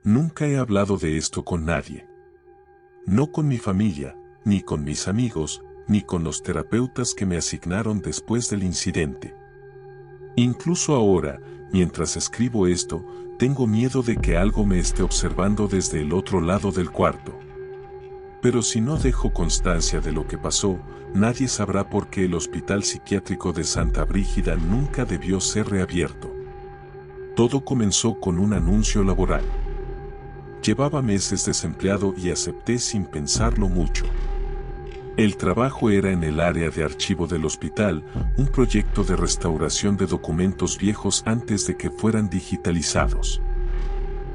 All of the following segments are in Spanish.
Nunca he hablado de esto con nadie. No con mi familia, ni con mis amigos, ni con los terapeutas que me asignaron después del incidente. Incluso ahora, mientras escribo esto, tengo miedo de que algo me esté observando desde el otro lado del cuarto. Pero si no dejo constancia de lo que pasó, nadie sabrá por qué el Hospital Psiquiátrico de Santa Brígida nunca debió ser reabierto. Todo comenzó con un anuncio laboral. Llevaba meses desempleado y acepté sin pensarlo mucho. El trabajo era en el área de archivo del hospital, un proyecto de restauración de documentos viejos antes de que fueran digitalizados.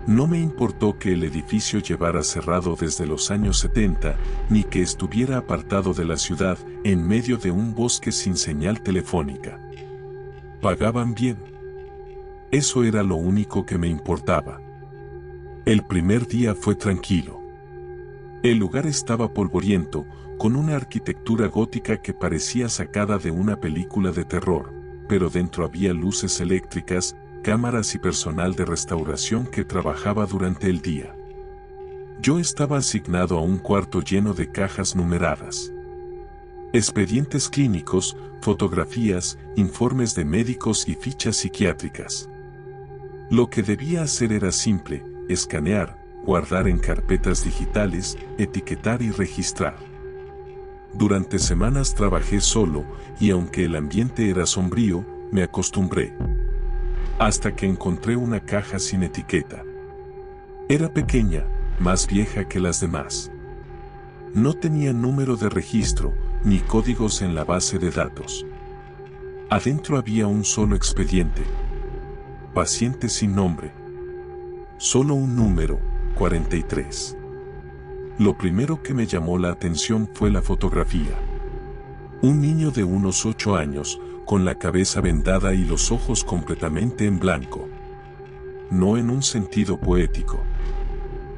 No me importó que el edificio llevara cerrado desde los años 70, ni que estuviera apartado de la ciudad, en medio de un bosque sin señal telefónica. Pagaban bien. Eso era lo único que me importaba. El primer día fue tranquilo. El lugar estaba polvoriento, con una arquitectura gótica que parecía sacada de una película de terror, pero dentro había luces eléctricas, cámaras y personal de restauración que trabajaba durante el día. Yo estaba asignado a un cuarto lleno de cajas numeradas. Expedientes clínicos, fotografías, informes de médicos y fichas psiquiátricas. Lo que debía hacer era simple: escanear, guardar en carpetas digitales, etiquetar y registrar. Durante semanas trabajé solo, y aunque el ambiente era sombrío, me acostumbré. Hasta que encontré una caja sin etiqueta. Era pequeña, más vieja que las demás. No tenía número de registro, ni códigos en la base de datos. Adentro había un solo expediente. Paciente sin nombre. Solo un número, 43. Lo primero que me llamó la atención fue la fotografía. Un niño de unos 8 años, con la cabeza vendada y los ojos completamente en blanco. No en un sentido poético.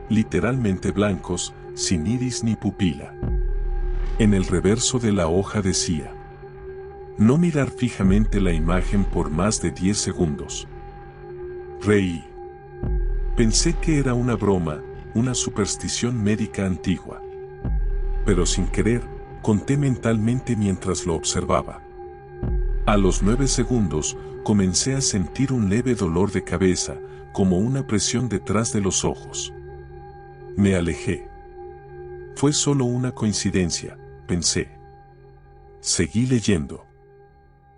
Literalmente blancos, sin iris ni pupila. En el reverso de la hoja decía: no mirar fijamente la imagen por más de 10 segundos. Reí. Pensé que era una broma, una superstición médica antigua. Pero sin querer, conté mentalmente mientras lo observaba. A los 9 segundos, comencé a sentir un leve dolor de cabeza, como una presión detrás de los ojos. Me alejé. Fue solo una coincidencia, pensé. Seguí leyendo.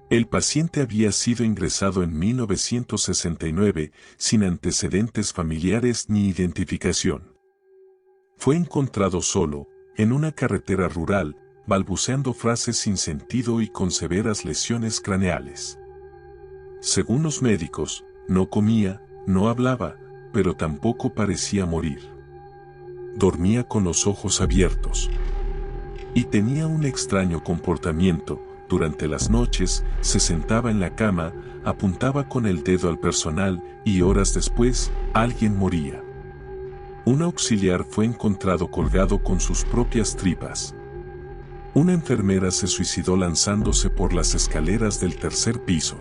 El paciente había sido ingresado en 1969, sin antecedentes familiares ni identificación. Fue encontrado solo, en una carretera rural, balbuceando frases sin sentido y con severas lesiones craneales. Según los médicos, no comía, no hablaba, pero tampoco parecía morir. Dormía con los ojos abiertos. Y tenía un extraño comportamiento. Durante las noches, se sentaba en la cama, apuntaba con el dedo al personal, y horas después, alguien moría. Un auxiliar fue encontrado colgado con sus propias tripas. Una enfermera se suicidó lanzándose por las escaleras del 3er piso.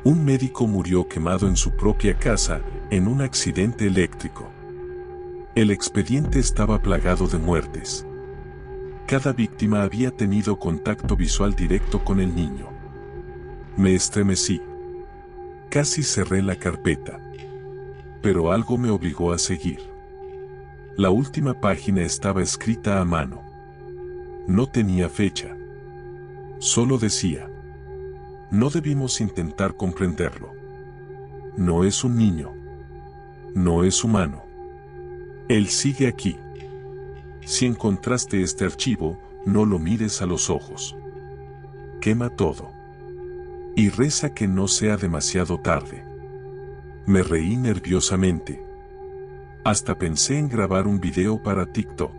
Un médico murió quemado en su propia casa, en un accidente eléctrico. El expediente estaba plagado de muertes. Cada víctima había tenido contacto visual directo con el niño. Me estremecí. Casi cerré la carpeta. Pero algo me obligó a seguir. La última página estaba escrita a mano. No tenía fecha. Solo decía: no debimos intentar comprenderlo. No es un niño. No es humano. Él sigue aquí. Si encontraste este archivo, no lo mires a los ojos. Quema todo. Y reza que no sea demasiado tarde. Me reí nerviosamente. Hasta pensé en grabar un video para TikTok.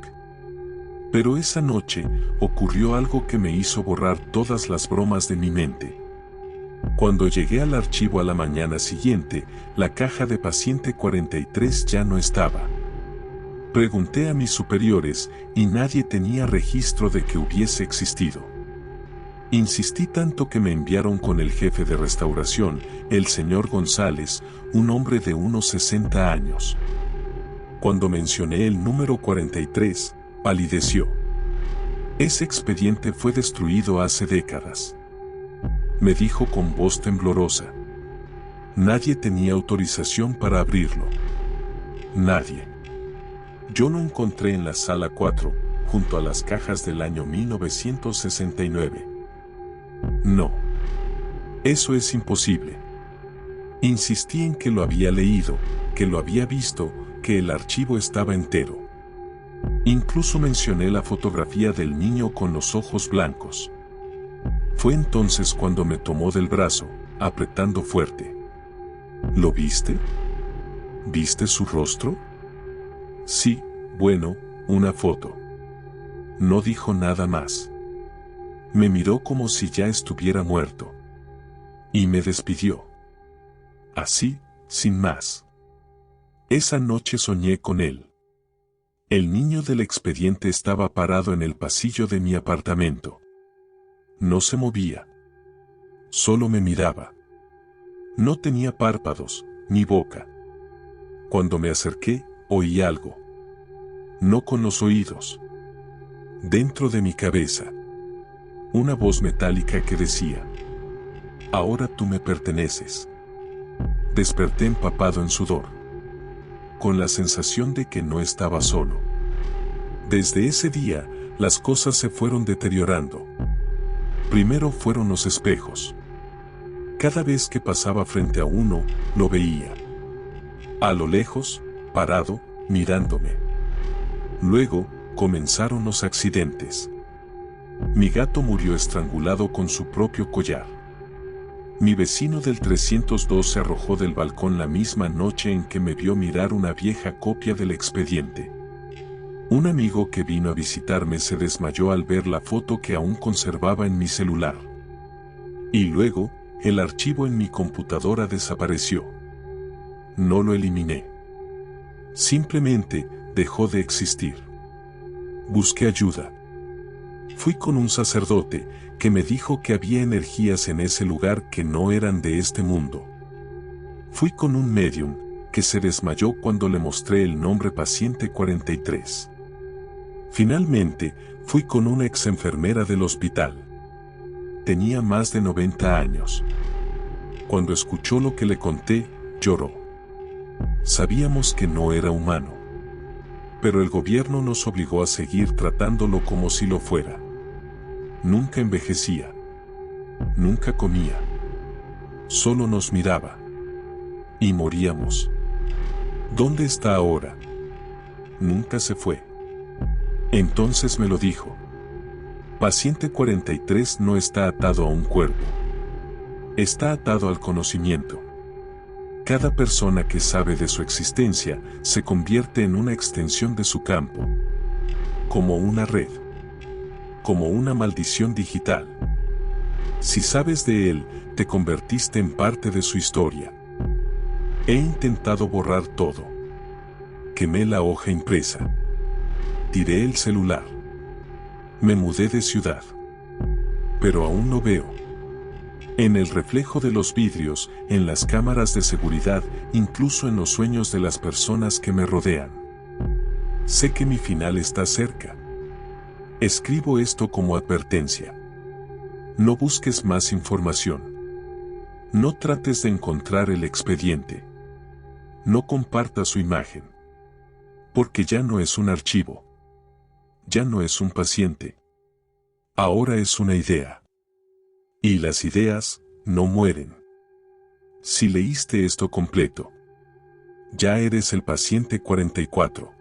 Pero esa noche, ocurrió algo que me hizo borrar todas las bromas de mi mente. Cuando llegué al archivo a la mañana siguiente, la caja de paciente 43 ya no estaba. Pregunté a mis superiores, y nadie tenía registro de que hubiese existido. Insistí tanto que me enviaron con el jefe de restauración, el señor González, un hombre de unos 60 años. Cuando mencioné el número 43, palideció. Ese expediente fue destruido hace décadas. Me dijo con voz temblorosa. Nadie tenía autorización para abrirlo. Nadie. Yo lo encontré en la sala 4, junto a las cajas del año 1969. No. Eso es imposible. Insistí en que lo había leído, que lo había visto, que el archivo estaba entero. Incluso mencioné la fotografía del niño con los ojos blancos. Fue entonces cuando me tomó del brazo, apretando fuerte. ¿Lo viste? ¿Viste su rostro? Sí, bueno, una foto. No dijo nada más. Me miró como si ya estuviera muerto. Y me despidió. Así, sin más. Esa noche soñé con él. El niño del expediente estaba parado en el pasillo de mi apartamento. No se movía. Solo me miraba. No tenía párpados, ni boca. Cuando me acerqué, oí algo. No con los oídos. Dentro de mi cabeza. Una voz metálica que decía: ahora tú me perteneces. Desperté empapado en sudor, con la sensación de que no estaba solo. Desde ese día, las cosas se fueron deteriorando. Primero fueron los espejos. Cada vez que pasaba frente a uno, lo veía. A lo lejos, parado, mirándome. Luego, comenzaron los accidentes. Mi gato murió estrangulado con su propio collar. Mi vecino del 302 se arrojó del balcón la misma noche en que me vio mirar una vieja copia del expediente. Un amigo que vino a visitarme se desmayó al ver la foto que aún conservaba en mi celular. Y luego, el archivo en mi computadora desapareció. No lo eliminé. Simplemente dejó de existir. Busqué ayuda. Fui con un sacerdote que me dijo que había energías en ese lugar que no eran de este mundo. Fui con un médium que se desmayó cuando le mostré el nombre paciente 43. Finalmente, fui con una ex enfermera del hospital. Tenía más de 90 años. Cuando escuchó lo que le conté, lloró. Sabíamos que no era humano. Pero el gobierno nos obligó a seguir tratándolo como si lo fuera. Nunca envejecía. Nunca comía. Solo nos miraba. Y moríamos. ¿Dónde está ahora? Nunca se fue. Entonces me lo dijo. Paciente 43 no está atado a un cuerpo. Está atado al conocimiento. Cada persona que sabe de su existencia se convierte en una extensión de su campo. Como una red. Como una maldición digital. Si sabes de él, te convertiste en parte de su historia. He intentado borrar todo. Quemé la hoja impresa. Tiré el celular. Me mudé de ciudad. Pero aún lo veo. En el reflejo de los vidrios, en las cámaras de seguridad, incluso en los sueños de las personas que me rodean. Sé que mi final está cerca. Escribo esto como advertencia. No busques más información. No trates de encontrar el expediente. No compartas su imagen. Porque ya no es un archivo. Ya no es un paciente. Ahora es una idea. Y las ideas no mueren. Si leíste esto completo, ya eres el paciente 44.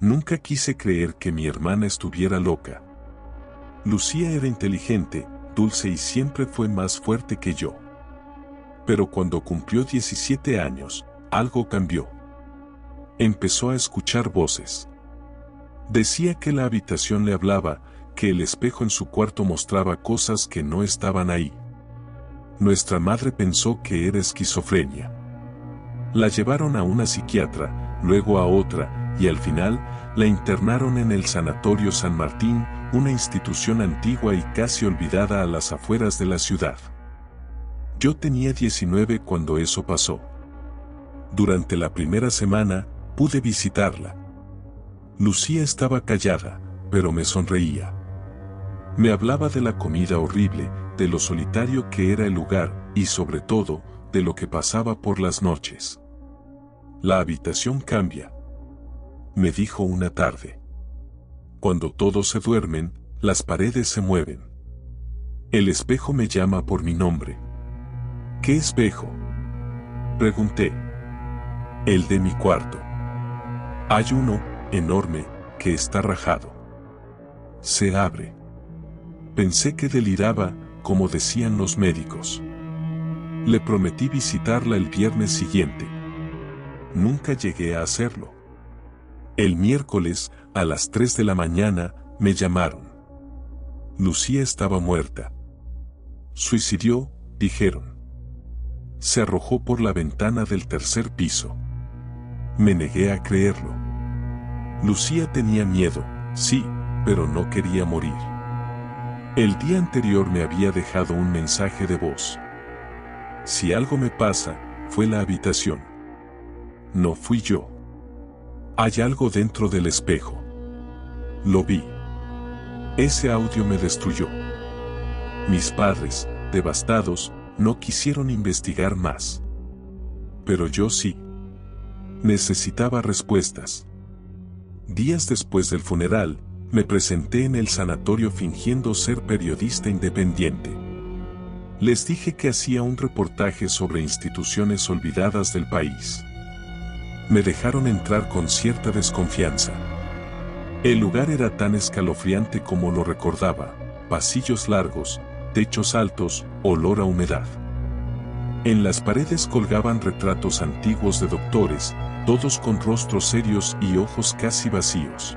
Nunca quise creer que mi hermana estuviera loca. Lucía era inteligente, dulce y siempre fue más fuerte que yo. Pero cuando cumplió 17 años, algo cambió. Empezó a escuchar voces. Decía que la habitación le hablaba, que el espejo en su cuarto mostraba cosas que no estaban ahí. Nuestra madre pensó que era esquizofrenia. La llevaron a una psiquiatra, luego a otra, y al final, la internaron en el Sanatorio San Martín, una institución antigua y casi olvidada a las afueras de la ciudad. Yo tenía 19 cuando eso pasó. Durante la primera semana, pude visitarla. Lucía estaba callada, pero me sonreía. Me hablaba de la comida horrible, de lo solitario que era el lugar, y sobre todo, de lo que pasaba por las noches. La habitación cambia, me dijo una tarde. Cuando todos se duermen, las paredes se mueven. El espejo me llama por mi nombre. ¿Qué espejo?, pregunté. El de mi cuarto. Hay uno, enorme, que está rajado. Se abre. Pensé que deliraba, como decían los médicos. Le prometí visitarla el viernes siguiente. Nunca llegué a hacerlo. El miércoles, a las 3 de la mañana, me llamaron. Lucía estaba muerta. Suicidió, dijeron. Se arrojó por la ventana del tercer piso. Me negué a creerlo. Lucía tenía miedo, sí, pero no quería morir. El día anterior me había dejado un mensaje de voz. Si algo me pasa, fue la habitación. No fui yo. Hay algo dentro del espejo. Lo vi. Ese audio me destruyó. Mis padres, devastados, no quisieron investigar más. Pero yo sí. Necesitaba respuestas. Días después del funeral, me presenté en el sanatorio fingiendo ser periodista independiente. Les dije que hacía un reportaje sobre instituciones olvidadas del país. Me dejaron entrar con cierta desconfianza. El lugar era tan escalofriante como lo recordaba: pasillos largos, techos altos, olor a humedad. En las paredes colgaban retratos antiguos de doctores, todos con rostros serios y ojos casi vacíos.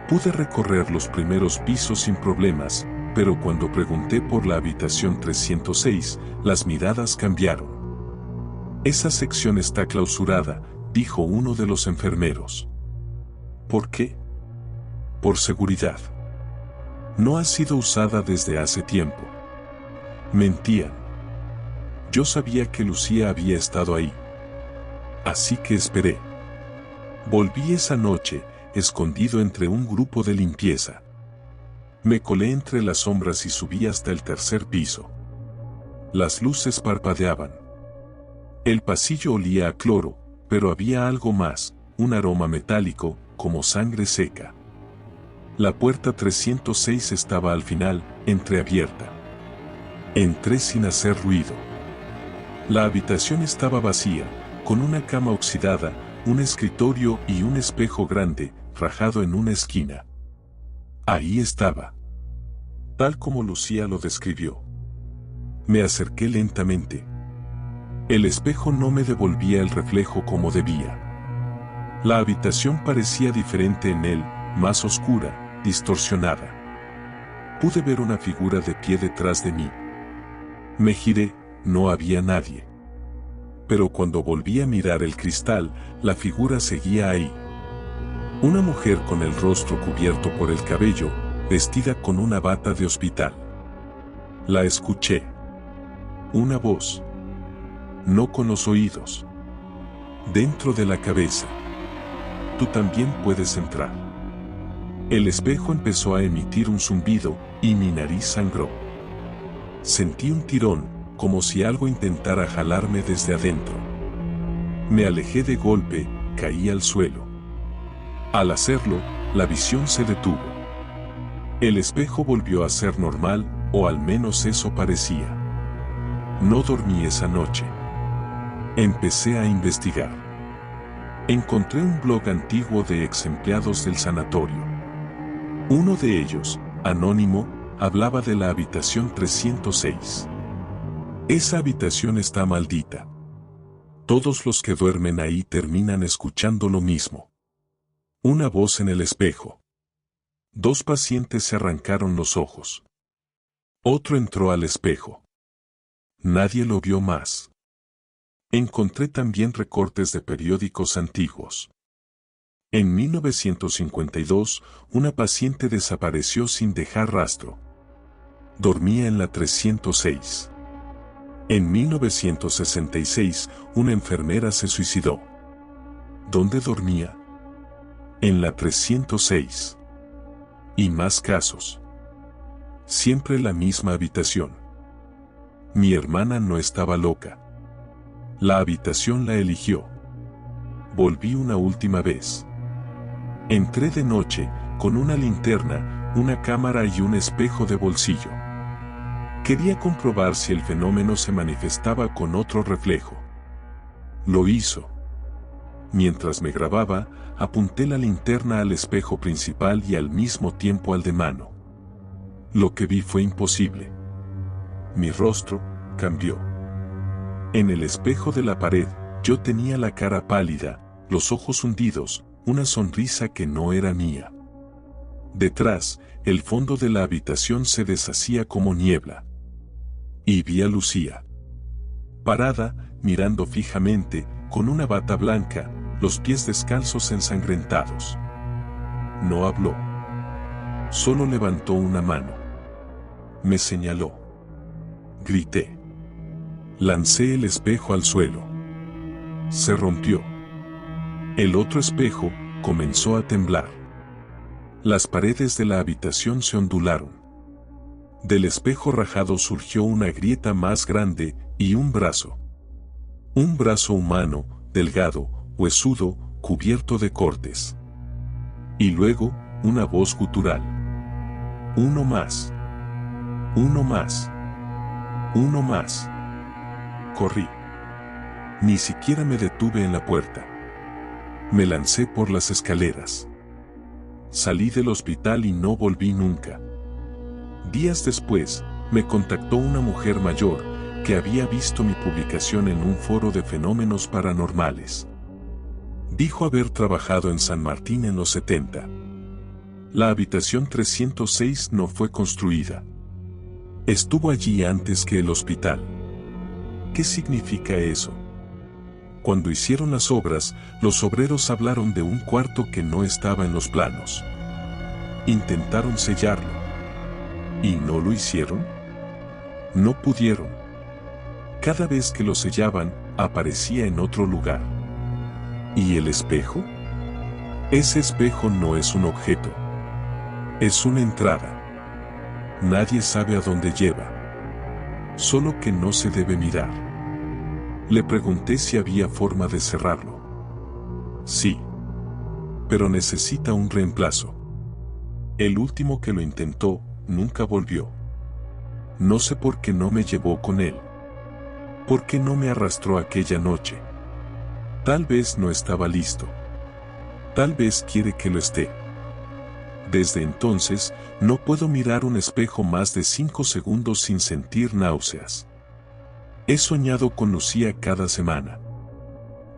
Pude recorrer los primeros pisos sin problemas, pero cuando pregunté por la habitación 306, las miradas cambiaron. Esa sección está clausurada, dijo uno de los enfermeros. ¿Por qué? Por seguridad. No ha sido usada desde hace tiempo. Mentían. Yo sabía que Lucía había estado ahí. Así que esperé. Volví esa noche, escondido entre un grupo de limpieza. Me colé entre las sombras y subí hasta el tercer piso. Las luces parpadeaban. El pasillo olía a cloro, pero había algo más, un aroma metálico, como sangre seca. La puerta 306 estaba al final, entreabierta. Entré sin hacer ruido. La habitación estaba vacía, con una cama oxidada, un escritorio y un espejo grande, rajado en una esquina. Ahí estaba. Tal como Lucía lo describió. Me acerqué lentamente. El espejo no me devolvía el reflejo como debía. La habitación parecía diferente en él, más oscura, distorsionada. Pude ver una figura de pie detrás de mí. Me giré, no había nadie. Pero cuando volví a mirar el cristal, la figura seguía ahí. Una mujer con el rostro cubierto por el cabello, vestida con una bata de hospital. La escuché. Una voz. No con los oídos. Dentro de la cabeza. Tú también puedes entrar. El espejo empezó a emitir un zumbido, y mi nariz sangró. Sentí un tirón, como si algo intentara jalarme desde adentro. Me alejé de golpe, caí al suelo. Al hacerlo, la visión se detuvo. El espejo volvió a ser normal, o al menos eso parecía. No dormí esa noche. Empecé a investigar. Encontré un blog antiguo de ex empleados del sanatorio. Uno de ellos, anónimo, hablaba de la habitación 306. Esa habitación está maldita. Todos los que duermen ahí terminan escuchando lo mismo. Una voz en el espejo. 2 pacientes se arrancaron los ojos. Otro entró al espejo. Nadie lo vio más. Encontré también recortes de periódicos antiguos. En 1952, una paciente desapareció sin dejar rastro. Dormía en la 306. En 1966, una enfermera se suicidó. ¿Dónde dormía? En la 306. Y más casos. Siempre la misma habitación. Mi hermana no estaba loca. La habitación la eligió. Volví una última vez. Entré de noche, con una linterna, una cámara y un espejo de bolsillo. Quería comprobar si el fenómeno se manifestaba con otro reflejo. Lo hizo. Mientras me grababa, apunté la linterna al espejo principal y al mismo tiempo al de mano. Lo que vi fue imposible. Mi rostro cambió. En el espejo de la pared, yo tenía la cara pálida, los ojos hundidos, una sonrisa que no era mía. Detrás, el fondo de la habitación se deshacía como niebla. Y vi a Lucía. Parada, mirando fijamente, con una bata blanca, los pies descalzos ensangrentados. No habló. Solo levantó una mano. Me señaló. Grité. Lancé el espejo al suelo. Se rompió. El otro espejo comenzó a temblar. Las paredes de la habitación se ondularon. Del espejo rajado surgió una grieta más grande y un brazo. Un brazo humano, delgado, huesudo, cubierto de cortes. Y luego, una voz gutural. Uno más. Uno más. Uno más. Corrí. Ni siquiera me detuve en la puerta. Me lancé por las escaleras. Salí del hospital y no volví nunca. Días después, me contactó una mujer mayor, que había visto mi publicación en un foro de fenómenos paranormales. Dijo haber trabajado en San Martín en los 70. La habitación 306 no fue construida. Estuvo allí antes que el hospital. ¿Qué significa eso? Cuando hicieron las obras, los obreros hablaron de un cuarto que no estaba en los planos. Intentaron sellarlo. ¿Y no lo hicieron? No pudieron. Cada vez que lo sellaban, aparecía en otro lugar. ¿Y el espejo? Ese espejo no es un objeto. Es una entrada. Nadie sabe a dónde lleva. Solo que no se debe mirar. Le pregunté si había forma de cerrarlo. Sí. Pero necesita un reemplazo. El último que lo intentó, nunca volvió. No sé por qué no me llevó con él. ¿Por qué no me arrastró aquella noche? Tal vez no estaba listo. Tal vez quiere que lo esté. Desde entonces, no puedo mirar un espejo más de 5 segundos sin sentir náuseas. He soñado con Lucía cada semana.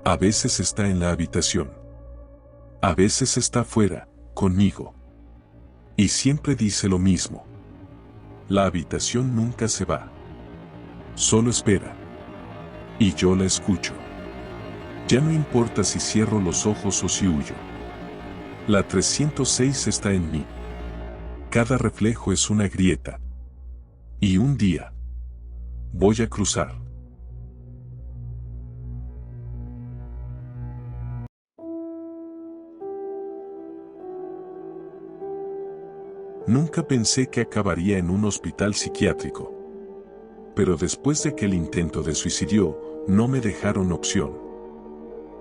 A veces está en la habitación. A veces está fuera, conmigo. Y siempre dice lo mismo. La habitación nunca se va. Solo espera. Y yo la escucho. Ya no importa si cierro los ojos o si huyo. La 306 está en mí. Cada reflejo es una grieta. Y un día voy a cruzar. Nunca pensé que acabaría en un hospital psiquiátrico. Pero después de que el intento de suicidio, no me dejaron opción.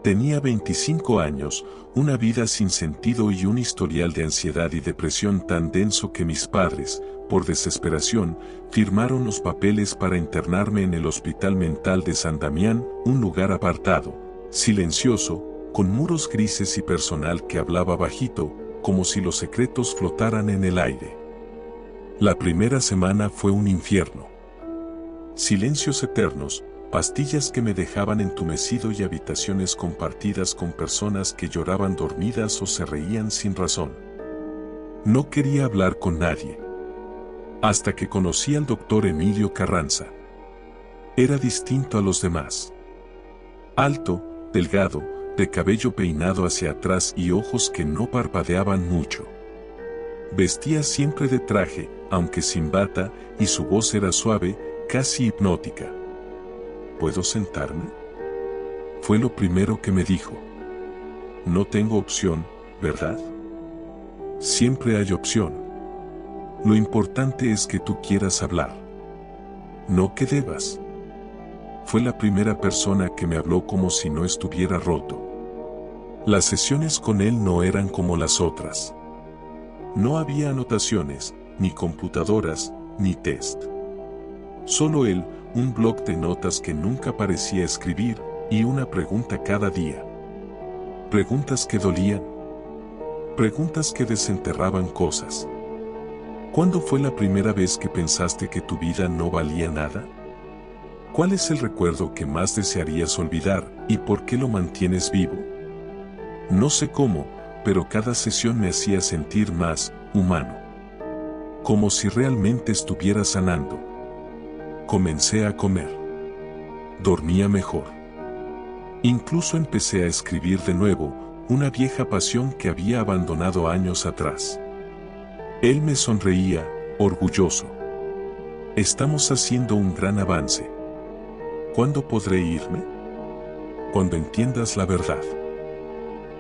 Tenía 25 años, una vida sin sentido y un historial de ansiedad y depresión tan denso que mis padres, por desesperación, firmaron los papeles para internarme en el Hospital Mental de San Damián, un lugar apartado, silencioso, con muros grises y personal que hablaba bajito, como si los secretos flotaran en el aire. La primera semana fue un infierno. Silencios eternos, pastillas que me dejaban entumecido y habitaciones compartidas con personas que lloraban dormidas o se reían sin razón. No quería hablar con nadie. Hasta que conocí al doctor Emilio Carranza. Era distinto a los demás. Alto, delgado, de cabello peinado hacia atrás y ojos que no parpadeaban mucho. Vestía siempre de traje, aunque sin bata, y su voz era suave, casi hipnótica. ¿Puedo sentarme? Fue lo primero que me dijo. No tengo opción, ¿verdad? Siempre hay opción. Lo importante es que tú quieras hablar. No que debas. Fue la primera persona que me habló como si no estuviera roto. Las sesiones con él no eran como las otras. No había anotaciones, ni computadoras, ni test. Solo él, un bloc de notas que nunca parecía escribir, y una pregunta cada día. Preguntas que dolían. Preguntas que desenterraban cosas. ¿Cuándo fue la primera vez que pensaste que tu vida no valía nada? ¿Cuál es el recuerdo que más desearías olvidar y por qué lo mantienes vivo? No sé cómo, pero cada sesión me hacía sentir más humano. Como si realmente estuviera sanando. Comencé a comer. Dormía mejor. Incluso empecé a escribir de nuevo, una vieja pasión que había abandonado años atrás. Él me sonreía, orgulloso. Estamos haciendo un gran avance. ¿Cuándo podré irme? Cuando entiendas la verdad.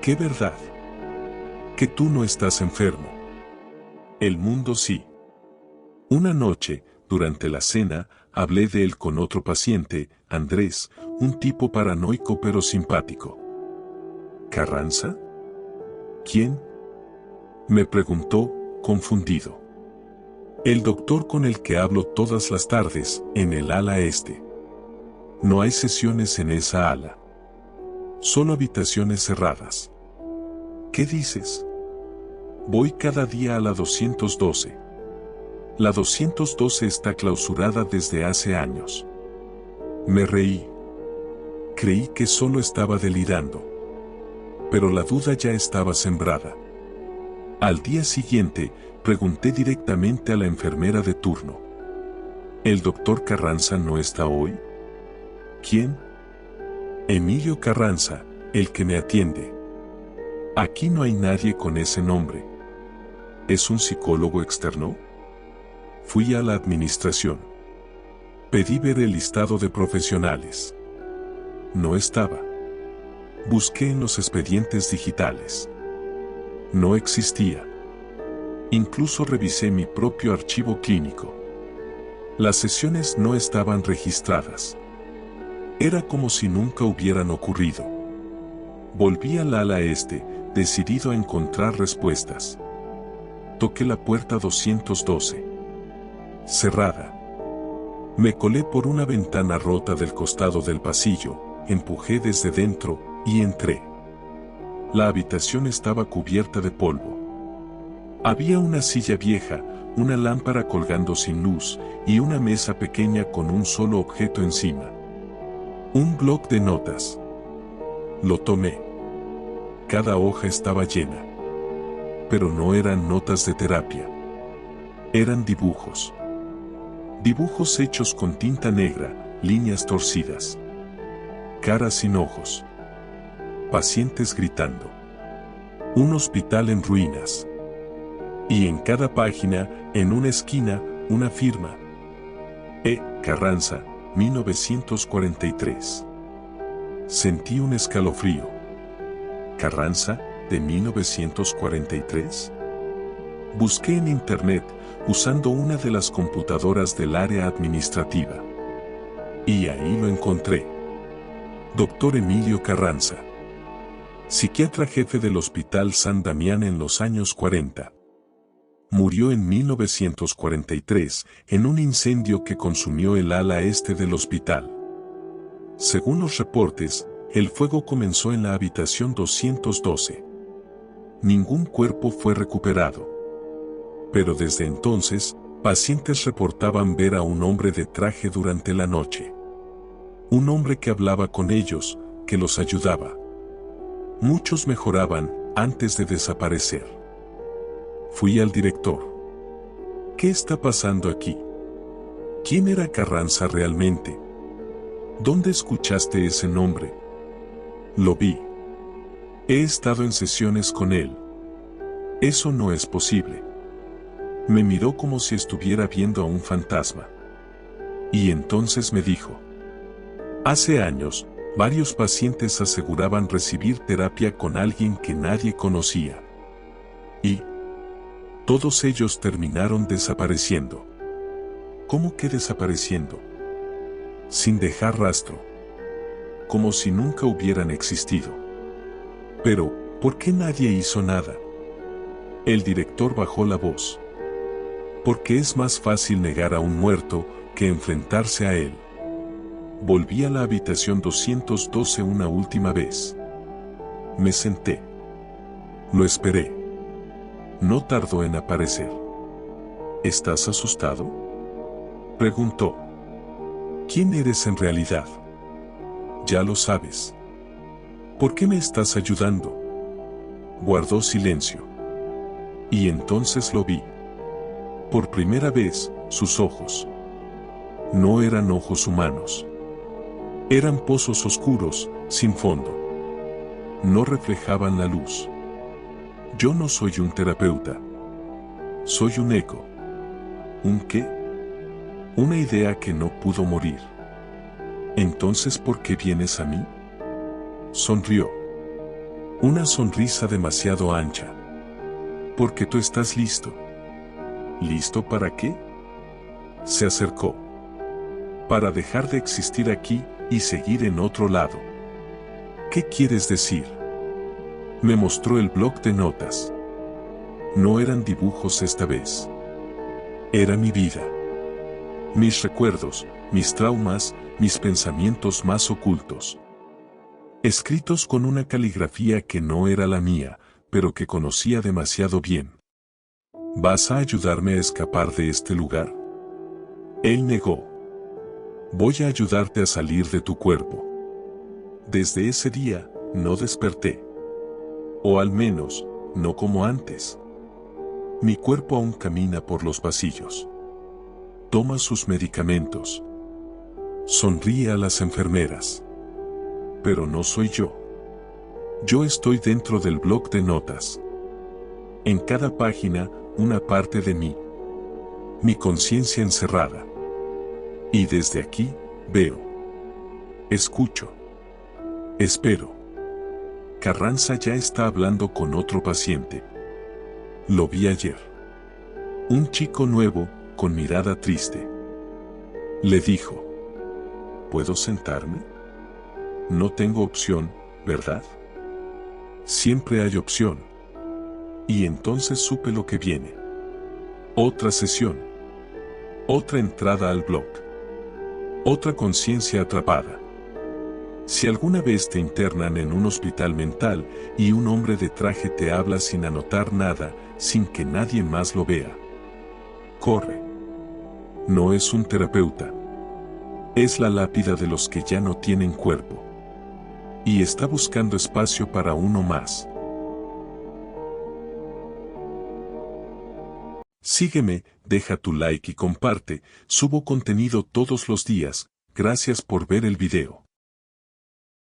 ¿Qué verdad? Que tú no estás enfermo. El mundo sí. Una noche, durante la cena, hablé de él con otro paciente, Andrés, un tipo paranoico pero simpático. ¿Carranza? ¿Quién? Me preguntó, confundido. El doctor con el que hablo todas las tardes, en el ala este. No hay sesiones en esa ala. Solo habitaciones cerradas. ¿Qué dices? Voy cada día a la 212. La 212 está clausurada desde hace años. Me reí. Creí que solo estaba delirando. Pero la duda ya estaba sembrada. Al día siguiente, pregunté directamente a la enfermera de turno. ¿El doctor Carranza no está hoy? ¿Quién? Emilio Carranza, el que me atiende. Aquí no hay nadie con ese nombre. ¿Es un psicólogo externo? Fui a la administración. Pedí ver el listado de profesionales. No estaba. Busqué en los expedientes digitales. No existía. Incluso revisé mi propio archivo clínico. Las sesiones no estaban registradas. Era como si nunca hubieran ocurrido. Volví al ala este, decidido a encontrar respuestas. Toqué la puerta 212. Cerrada. Me colé por una ventana rota del costado del pasillo, empujé desde dentro y entré. La habitación estaba cubierta de polvo. Había una silla vieja, una lámpara colgando sin luz y una mesa pequeña con un solo objeto encima. Un bloc de notas. Lo tomé. Cada hoja estaba llena. Pero no eran notas de terapia. Eran dibujos. Dibujos hechos con tinta negra, líneas torcidas. Caras sin ojos. Pacientes gritando. Un hospital en ruinas. Y en cada página, en una esquina, una firma. Carranza, 1943. Sentí un escalofrío. ¿Carranza, de 1943? Busqué en internet, usando una de las computadoras del área administrativa. Y ahí lo encontré. Doctor Emilio Carranza. Psiquiatra jefe del Hospital San Damián en los años 40. Murió en 1943 en un incendio que consumió el ala este del hospital. Según los reportes, el fuego comenzó en la habitación 212. Ningún cuerpo fue recuperado. Pero desde entonces, pacientes reportaban ver a un hombre de traje durante la noche. Un hombre que hablaba con ellos, que los ayudaba. Muchos mejoraban antes de desaparecer. Fui al director. ¿Qué está pasando aquí? ¿Quién era Carranza realmente? ¿Dónde escuchaste ese nombre? Lo vi. He estado en sesiones con él. Eso no es posible. Me miró como si estuviera viendo a un fantasma. Y entonces me dijo: hace años, varios pacientes aseguraban recibir terapia con alguien que nadie conocía. Y todos ellos terminaron desapareciendo. ¿Cómo que desapareciendo? Sin dejar rastro. Como si nunca hubieran existido. Pero, ¿por qué nadie hizo nada? El director bajó la voz. Porque es más fácil negar a un muerto que enfrentarse a él. Volví a la habitación 212 una última vez. Me senté. Lo esperé. No tardó en aparecer. ¿Estás asustado?, preguntó. ¿Quién eres en realidad? Ya lo sabes. ¿Por qué me estás ayudando? Guardó silencio. Y entonces lo vi. Por primera vez, sus ojos. No eran ojos humanos. Eran pozos oscuros, sin fondo. No reflejaban la luz. Yo no soy un terapeuta. Soy un eco. ¿Un qué? Una idea que no pudo morir. Entonces, ¿por qué vienes a mí? Sonrió. Una sonrisa demasiado ancha. Porque tú estás listo. ¿Listo para qué? Se acercó. Para dejar de existir aquí y seguir en otro lado. ¿Qué quieres decir? Me mostró el bloc de notas. No eran dibujos esta vez. Era mi vida. Mis recuerdos, mis traumas, mis pensamientos más ocultos. Escritos con una caligrafía que no era la mía, pero que conocía demasiado bien. ¿Vas a ayudarme a escapar de este lugar? Él negó. Voy a ayudarte a salir de tu cuerpo. Desde ese día, no desperté. O al menos, no como antes. Mi cuerpo aún camina por los pasillos. Toma sus medicamentos. Sonríe a las enfermeras. Pero no soy yo. Yo estoy dentro del bloc de notas. En cada página, una parte de mí. Mi conciencia encerrada. Y desde aquí, veo. Escucho. Espero. Carranza ya está hablando con otro paciente. Lo vi ayer. Un chico nuevo, con mirada triste. Le dijo: ¿puedo sentarme? No tengo opción, ¿verdad? Siempre hay opción. Y entonces supe lo que viene. Otra sesión. Otra entrada al blog. Otra conciencia atrapada. Si alguna vez te internan en un hospital mental y un hombre de traje te habla sin anotar nada, sin que nadie más lo vea, corre. No es un terapeuta. Es la lápida de los que ya no tienen cuerpo. Y está buscando espacio para uno más. Sígueme, deja tu like y comparte, subo contenido todos los días. Gracias por ver el video.